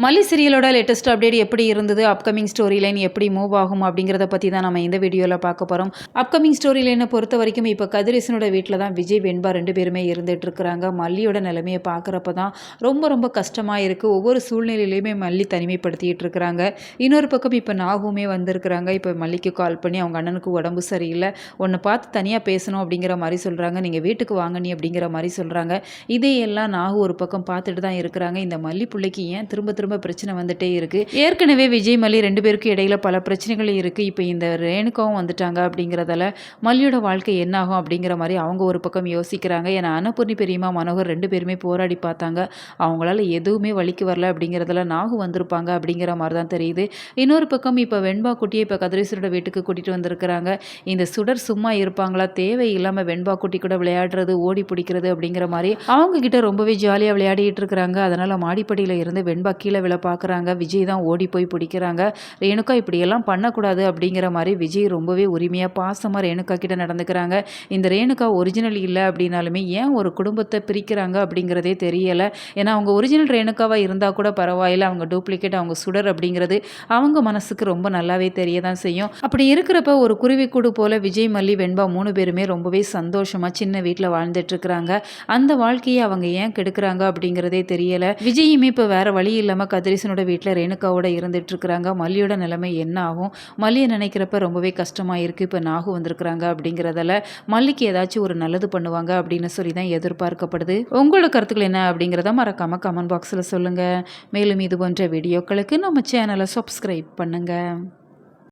மல்லி சீரியலோட latest update எப்படி இருந்தது, அப்கமிங் ஸ்டோரி லைன் எப்படி மூவ் ஆகும் அப்படிங்கிறத பற்றி தான் நம்ம இந்த வீடியோவில் பார்க்க போகிறோம். அப்கமிங் ஸ்டோரி லைனை பொறுத்த வரைக்கும் இப்போ கதிரேசனோட வீட்டில் தான் விஜய் வெண்பா 2 பேருமே இருந்துட்டு இருக்கிறாங்க. மல்லியோட நிலைமையை பார்க்குறப்ப தான் ரொம்ப ரொம்ப கஷ்டமாக இருக்குது. ஒவ்வொரு சூழ்நிலையிலையுமே மல்லி தனிமைப்படுத்திட்டு இருக்கிறாங்க. இன்னொரு பக்கம் இப்போ நாகுமே வந்திருக்கிறாங்க. இப்போ மல்லிக்கு கால் பண்ணி அவங்க அண்ணனுக்கு உடம்பு சரியில்லை, உன்னை பார்த்து தனியாக பேசணும் அப்படிங்கிற மாதிரி சொல்கிறாங்க. நீங்கள் வீட்டுக்கு வாங்க நீ அப்படிங்கிற மாதிரி சொல்கிறாங்க. இதையெல்லாம் நாகு ஒரு பக்கம் பார்த்துட்டு தான் இருக்கிறாங்க. இந்த மல்லி பிள்ளைக்கு ஏன் திரும்ப திரும்ப பிரச்சனை வந்துட்டே இருக்கு. ஏற்கனவே விஜய் மல்லி 2 பேருக்கும் இடையில பல பிரச்சனைகள் இருக்கு. இப்போ இந்த ரேணுகாவும் வந்துட்டாங்க அப்படிங்கிறதால மல்லியோட வாழ்க்கை என்ன ஆகும் அப்படிங்கிற மாதிரி அவங்க ஒரு பக்கம் யோசிக்கிறாங்க. ஏன்னா அன்னபூர்ணி பெரியம்மா மனோகர் 2 பேருமே போராடி பார்த்தாங்க. அவங்களால எதுவுமே வலிக்கு வரல அப்படிங்கிறதுல நாகு வந்திருப்பாங்க அப்படிங்கிற மாதிரி தான் தெரியுது. இன்னொரு பக்கம் இப்போ வெண்பா குட்டியை இப்போ கதிரேசனோட வீட்டுக்கு கூட்டிட்டு வந்திருக்கிறாங்க. இந்த சுடர் சும்மா இருப்பாங்களா? தேவையில்லாமல் வெண்பா குட்டி கூட விளையாடுறது, ஓடி பிடிக்கிறது அப்படிங்கிற மாதிரி அவங்க கிட்ட ரொம்பவே ஜாலியாக விளையாடிட்டு இருக்கிறாங்க. அதனால மாடிப்படியில் இருந்து வெண்பா கீழே விழ பார்க்குறாங்க. விஜய் தான் ஓடி போய் பிடிக்கிறாங்க. ரேணுகா இப்படியெல்லாம் பண்ணக்கூடாது அப்படிங்கிற மாதிரி விஜய் ரொம்பவே உரிமையாக பாசமாக ரேணுகா கிட்ட நடந்துக்கிறாங்க. இந்த ரேணுகா ஒரிஜினல் இல்லை அப்படின்னாலுமே ஏன் ஒரு குடும்பத்தை பிரிக்கிறாங்க அப்படிங்கிறதே தெரியலை. ஏன்னா அவங்க ஒரிஜினல் ரேணுகாவாக இருந்தால் கூட பரவாயில்ல, அவங்க டூப்ளிகேட், அவங்க சுடர் அப்படிங்கிறது அவங்க மனசுக்கு ரொம்ப நல்லாவே தெரிய தான் செய்யும். அப்படி இருக்கிறப்ப ஒரு குருவிக்கூடு போல விஜய் மல்லி வெண்பா 3 பேருமே ரொம்பவே சந்தோஷமாக சின்ன வீட்டில் வாழ்ந்துட்டு இருக்கிறாங்க. அந்த வாழ்க்கையை அவங்க ஏன் கெடுக்கிறாங்க அப்படிங்கிறதே தெரியலை. விஜயுமே இப்போ வேற வழி இல்லாமல் கதிரேசனோட வீட்டில் ரேணுகாவோட இருந்துட்டு இருக்கிறாங்க. மல்லியோட நிலைமை என்ன ஆகும்? மல்லியை நினைக்கிறப்ப ரொம்பவே கஷ்டமாக இருக்குது. இப்போ நாகு வந்திருக்கிறாங்க அப்படிங்கிறதால மல்லிக்கு ஏதாச்சும் ஒரு நல்லது பண்ணுவாங்க அப்படின்னு சொல்லி தான் எதிர்பார்க்கப்படுது. உங்களோட கருத்துக்கள் என்ன அப்படிங்கிறத மறக்காம கமெண்ட் பாக்ஸில் சொல்லுங்கள். மேலும் இது போன்ற வீடியோக்களுக்கு நம்ம சேனலை சப்ஸ்கிரைப் பண்ணுங்கள்.